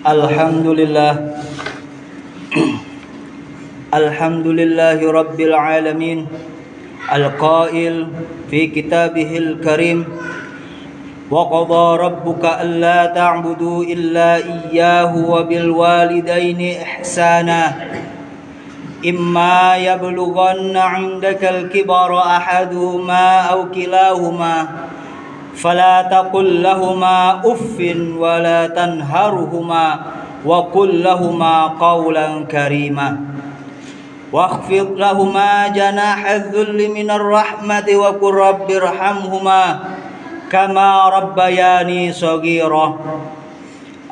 Alhamdulillah Alhamdulillahi Rabbil Alamin Al-Qail fi kitabihil karim Wa qadha rabbuka alla ta'budu illa iyyahu wa bil walidaini ihsana Imma yablughanna 'indaka al-kibara ahaduhuma aw kilahuma فلا تقل لهما أف ولا تنهرهما وقل لهما قولا كريما واخفض لهما جناح الذل من الرحمة وقل رب ارحمهما كما ربياني صغيرا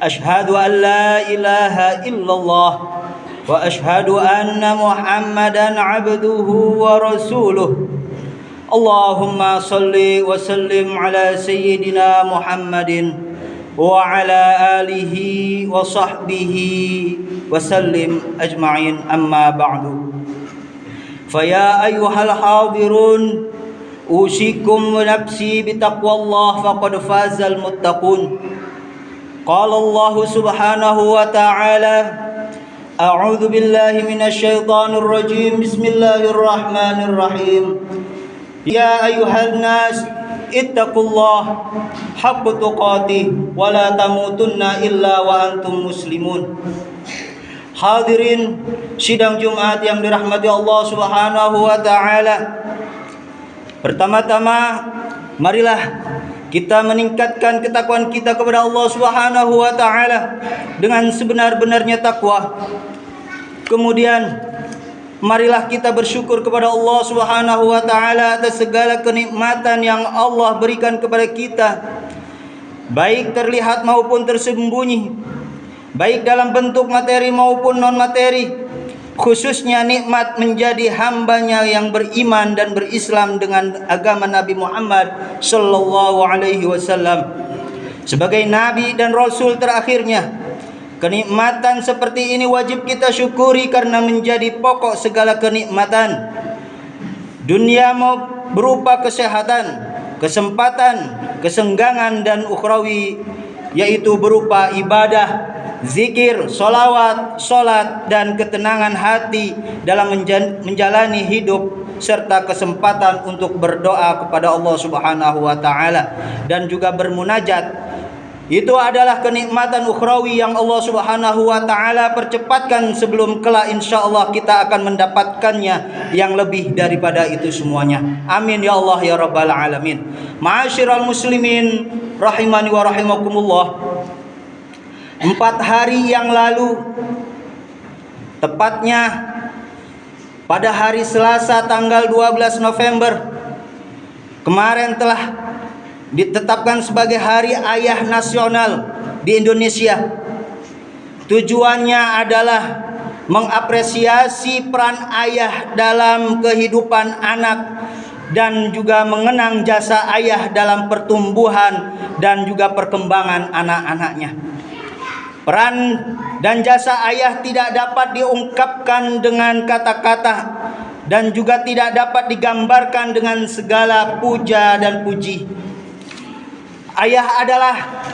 أشهد أن لا إله إلا الله وأشهد أن محمدا عبده ورسوله اللهم صل وسلم على سيدنا محمد وعلى آله وصحبه وسلم أجمعين أما بعد فيا أيها الحاضرون أوصيكم ونفسي بتقوى الله فقد فاز المتقون قال الله سبحانه وتعالى أعوذ بالله من الشيطان الرجيم بسم الله الرحمن الرحيم يا أيها الناس اتقوا الله حق تقاته ولا تموتن إلا وأنتم مسلمون. Hadirin sidang Jumat yang dirahmati Allah Subhanahu wa taala. Pertama-tama marilah kita meningkatkan ketakwaan kita kepada Allah Subhanahu wa taala dengan sebenar-benarnya takwa. Kemudian marilah kita bersyukur kepada Allah Subhanahu wa taala atas segala kenikmatan yang Allah berikan kepada kita, baik terlihat maupun tersembunyi, baik dalam bentuk materi maupun non materi, khususnya nikmat menjadi hambanya yang beriman dan berislam dengan agama Nabi Muhammad sallallahu alaihi wasallam sebagai nabi dan rasul terakhirnya. Kenikmatan seperti ini wajib kita syukuri karena menjadi pokok segala kenikmatan. Dunia mau berupa kesehatan, kesempatan, kesenggangan dan ukhrawi, yaitu berupa ibadah, zikir, solawat, solat dan ketenangan hati dalam menjalani hidup serta kesempatan untuk berdoa kepada Allah Subhanahu wa taala dan juga bermunajat. Itu adalah kenikmatan ukhrawi yang Allah Subhanahu wa taala percepatkan sebelum kelak insyaallah kita akan mendapatkannya yang lebih daripada itu semuanya. Amin ya Allah ya rabbal alamin. Ma'asyiral muslimin rahimani wa rahimakumullah. 4 hari yang lalu, tepatnya pada hari Selasa tanggal 12 November kemarin telah ditetapkan sebagai Hari Ayah Nasional di Indonesia. Tujuannya adalah mengapresiasi peran ayah dalam kehidupan anak dan juga mengenang jasa ayah dalam pertumbuhan dan juga perkembangan anak-anaknya. Peran dan jasa ayah tidak dapat diungkapkan dengan kata-kata dan juga tidak dapat digambarkan dengan segala puja dan puji. Ayah adalah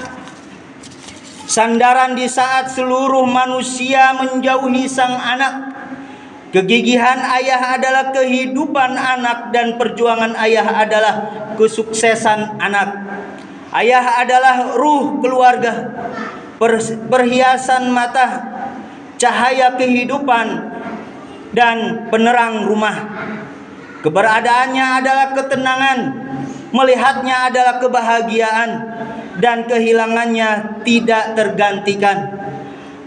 sandaran di saat seluruh manusia menjauhi sang anak. Kegigihan ayah adalah kehidupan anak dan perjuangan ayah adalah kesuksesan anak. Ayah adalah ruh keluarga, perhiasan mata, cahaya kehidupan dan penerang rumah. Keberadaannya adalah ketenangan, melihatnya adalah kebahagiaan dan kehilangannya tidak tergantikan.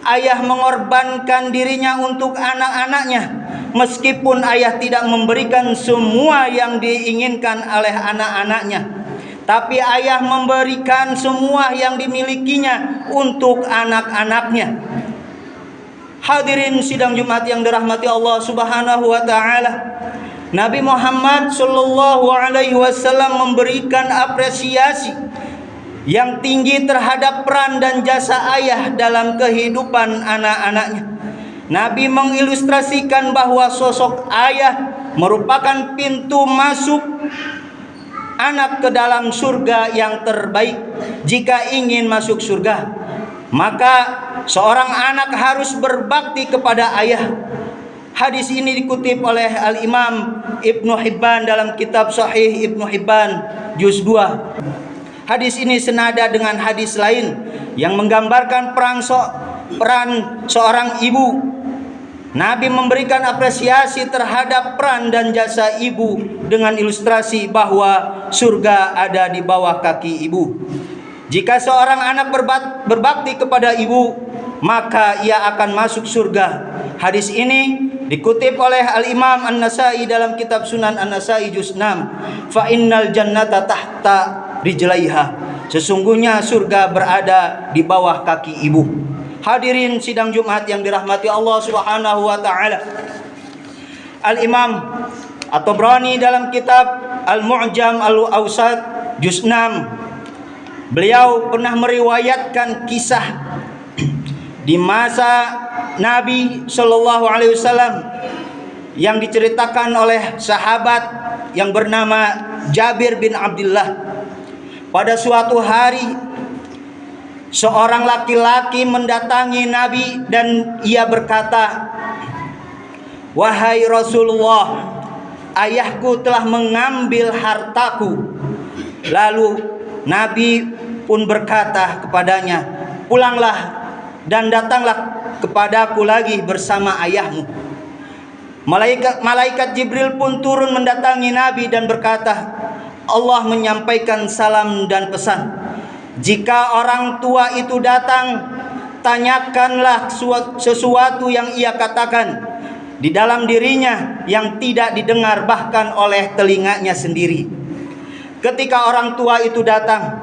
Ayah mengorbankan dirinya untuk anak-anaknya meskipun ayah tidak memberikan semua yang diinginkan oleh anak-anaknya, tapi ayah memberikan semua yang dimilikinya untuk anak-anaknya. Hadirin sidang Jumat yang dirahmati Allah Subhanahu wa taala. Nabi Muhammad sallallahu alaihi wasallam memberikan apresiasi yang tinggi terhadap peran dan jasa ayah dalam kehidupan anak-anaknya. Nabi mengilustrasikan bahwa sosok ayah merupakan pintu masuk anak ke dalam surga yang terbaik. Jika ingin masuk surga, maka seorang anak harus berbakti kepada ayah. Hadis ini dikutip oleh Al-Imam Ibnu Hibban dalam kitab Sahih Ibnu Hibban juz 2. Hadis ini senada dengan hadis lain yang menggambarkan peran seorang ibu. Nabi memberikan apresiasi terhadap peran dan jasa ibu dengan ilustrasi bahwa surga ada di bawah kaki ibu. Jika seorang anak berbakti kepada ibu, maka ia akan masuk surga. Hadis ini dikutip oleh Al-Imam An-Nasai dalam kitab Sunan An-Nasai juz 6. Fa innal jannata tahta rijlaiha. Sesungguhnya surga berada di bawah kaki ibu. Hadirin sidang Jumat yang dirahmati Allah Subhanahu wa taala. Al-Imam At-Tabrani dalam kitab Al-Mu'jam Al-Awsat juz 6, beliau pernah meriwayatkan kisah di masa Nabi Shallallahu Alaihi Wasallam yang diceritakan oleh sahabat yang bernama Jabir bin Abdullah. Pada suatu hari, seorang laki-laki mendatangi Nabi dan ia berkata, "Wahai Rasulullah, ayahku telah mengambil hartaku." Lalu Nabi pun berkata kepadanya, "Pulanglah dan datanglah kepadaku lagi bersama ayahmu." Malaikat Jibril pun turun mendatangi Nabi dan berkata, "Allah menyampaikan salam dan pesan. Jika orang tua itu datang, tanyakanlah sesuatu yang ia katakan di dalam dirinya yang tidak didengar bahkan oleh telinganya sendiri." Ketika orang tua itu datang,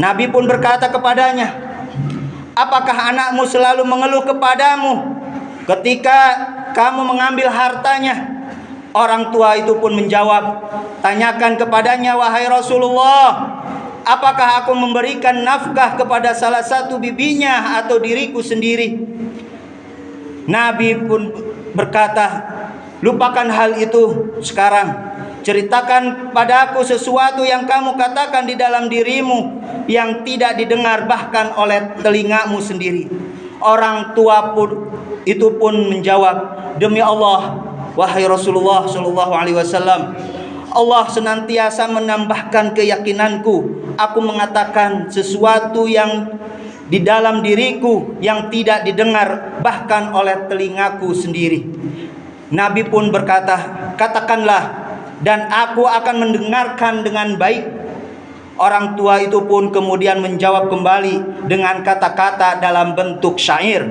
Nabi pun berkata kepadanya, "Apakah anakmu selalu mengeluh kepadamu ketika kamu mengambil hartanya?" Orang tua itu pun menjawab, "Tanyakan kepadanya, wahai Rasulullah, apakah aku memberikan nafkah kepada salah satu bibinya atau diriku sendiri?" Nabi pun berkata, "Lupakan hal itu sekarang. Ceritakan padaku sesuatu yang kamu katakan di dalam dirimu yang tidak didengar bahkan oleh telingamu sendiri." Orang tua itu pun menjawab, "Demi Allah, wahai Rasulullah Shallallahu Alaihi Wasallam, Allah senantiasa menambahkan keyakinanku. Aku mengatakan sesuatu yang di dalam diriku yang tidak didengar bahkan oleh telingaku sendiri." Nabi pun berkata, "Katakanlah dan aku akan mendengarkan dengan baik." Orang tua itu pun kemudian menjawab kembali dengan kata-kata dalam bentuk syair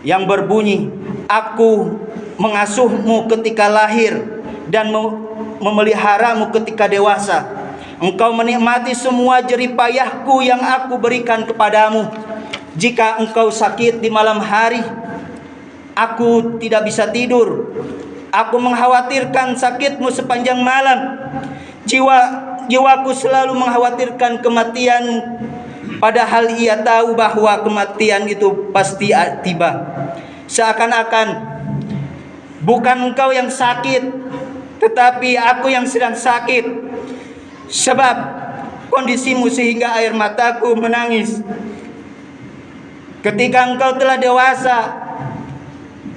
yang berbunyi, "Aku mengasuhmu ketika lahir dan memeliharamu ketika dewasa. Engkau menikmati semua jerih payahku yang aku berikan kepadamu. Jika engkau sakit di malam hari, aku tidak bisa tidur. Aku mengkhawatirkan sakitmu sepanjang malam. Jiwaku selalu mengkhawatirkan kematian, padahal ia tahu bahwa kematian itu pasti tiba. Seakan-akan bukan engkau yang sakit, tetapi aku yang sedang sakit. Sebab kondisimu sehingga air mataku menangis. Ketika engkau telah dewasa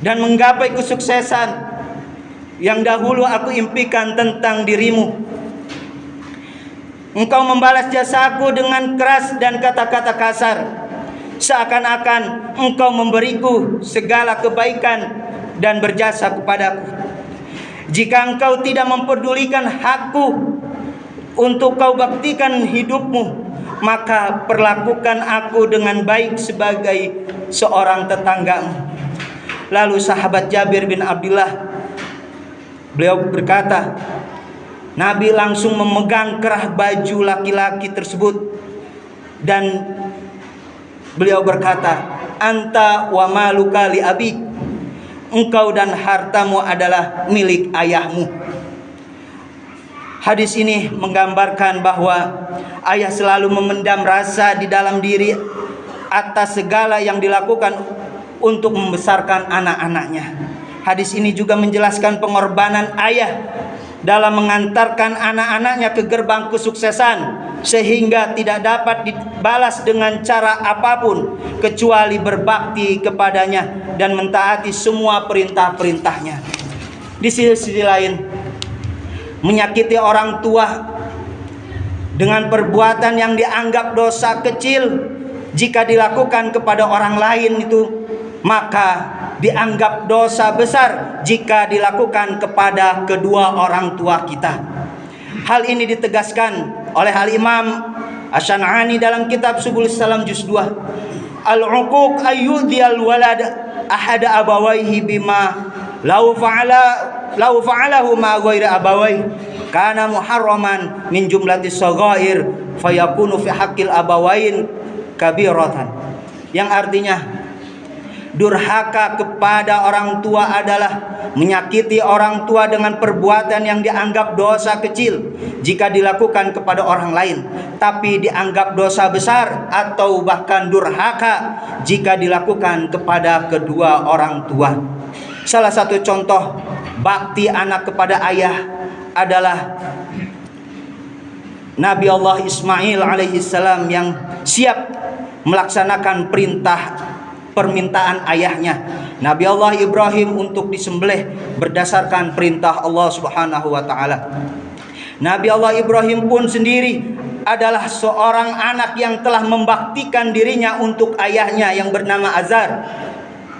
dan menggapai kesuksesan yang dahulu aku impikan tentang dirimu, engkau membalas jasaku dengan keras dan kata-kata kasar. Seakan-akan engkau memberiku segala kebaikan dan berjasa kepadaku. Jika engkau tidak memperdulikan hakku untuk kau baktikan hidupmu, maka perlakukan aku dengan baik sebagai seorang tetanggamu." Lalu sahabat Jabir bin Abdullah, beliau berkata, Nabi langsung memegang kerah baju laki-laki tersebut dan beliau berkata, "Anta wa maluka li abik." Engkau dan hartamu adalah milik ayahmu. Hadis ini menggambarkan bahwa ayah selalu memendam rasa di dalam diri atas segala yang dilakukan untuk membesarkan anak-anaknya. Hadis ini juga menjelaskan pengorbanan ayah dalam mengantarkan anak-anaknya ke gerbang kesuksesan, sehingga tidak dapat dibalas dengan cara apapun kecuali berbakti kepadanya dan mentaati semua perintah-perintahnya. Di sisi lain, menyakiti orang tua dengan perbuatan yang dianggap dosa kecil jika dilakukan kepada orang lain itu, maka dianggap dosa besar jika dilakukan kepada kedua orang tua kita. Hal ini ditegaskan oleh Al-Imam Asy-Syan'ani dalam kitab Subul Salam juz 2. Al-uquq ayyudhiyal walad ahada abawaihi bima law fa'alahu ma ghaira abawaihi kana muharraman min jumlatis saghair fayakunu fi haqqil abawain kabiratan. Yang artinya, durhaka kepada orang tua adalah menyakiti orang tua dengan perbuatan yang dianggap dosa kecil jika dilakukan kepada orang lain, tapi dianggap dosa besar atau bahkan durhaka jika dilakukan kepada kedua orang tua. Salah satu contoh bakti anak kepada ayah adalah Nabi Allah Ismail alaihissalam yang siap melaksanakan permintaan ayahnya, Nabi Allah Ibrahim, untuk disembelih berdasarkan perintah Allah Subhanahu wa taala. Nabi Allah Ibrahim pun sendiri adalah seorang anak yang telah membaktikan dirinya untuk ayahnya yang bernama Azar,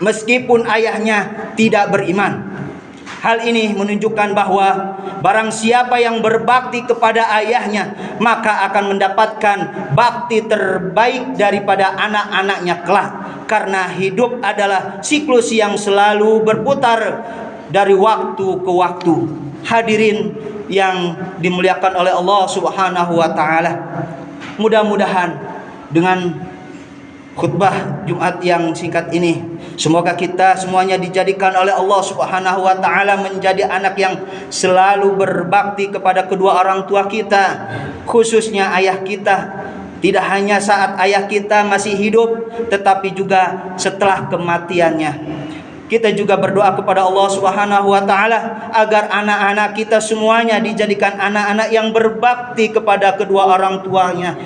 meskipun ayahnya tidak beriman. Hal ini menunjukkan bahwa barang siapa yang berbakti kepada ayahnya, maka akan mendapatkan bakti terbaik daripada anak-anaknya kelak. Karena hidup adalah siklus yang selalu berputar dari waktu ke waktu. Hadirin yang dimuliakan oleh Allah Subhanahu wa taala, mudah-mudahan dengan khutbah Jumat yang singkat ini, semoga kita semuanya dijadikan oleh Allah Subhanahu wa taala menjadi anak yang selalu berbakti kepada kedua orang tua kita, khususnya ayah kita. Tidak hanya saat ayah kita masih hidup, tetapi juga setelah kematiannya. Kita juga berdoa kepada Allah Subhanahu wa taala agar anak-anak kita semuanya dijadikan anak-anak yang berbakti kepada kedua orang tuanya,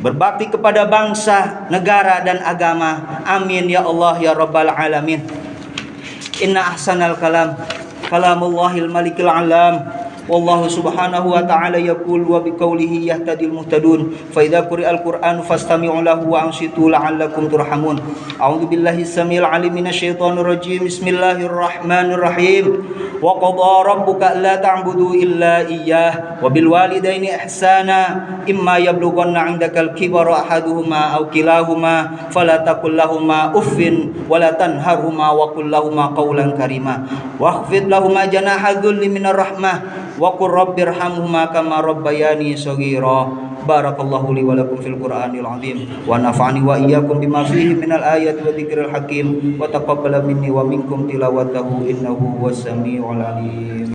berbakti kepada bangsa, negara dan agama. Amin ya Allah ya rabbal alamin. Inna ahsanal kalam kalamullahil malikil alam. Wallahu subhanahu wa ta'ala yaqul wa biqaulihi yahtadil muhtadun fa idza quri'al qur'anu fastami'u lahu wa ansitu la'allakum turhamun. A'udzu billahi samil alim minasyaitonir rajim. Bismillahirrahmanirrahim. Wa qadha rabbuka alla ta'budu illa iyyah wa bil walidaini ihsana imma yablughanna 'indakal kibara ahaduhuma aw kilahuma fala taqul lahumu uffin wa la tanharhuma wa qul lahumu qawlan karima wakhfid lahumu janaha dhulli minar rahmah wa qur rabbirhamhuma kama rabbayani shaghira. Barakallahu li wa lakum fil Qur'anil azim wa nafa'ani wa iyyakum bima fihi minal ayati wa dzikril hakim wa taqabbala minni wa minkum tilawatahu innahu huwas samiul alim.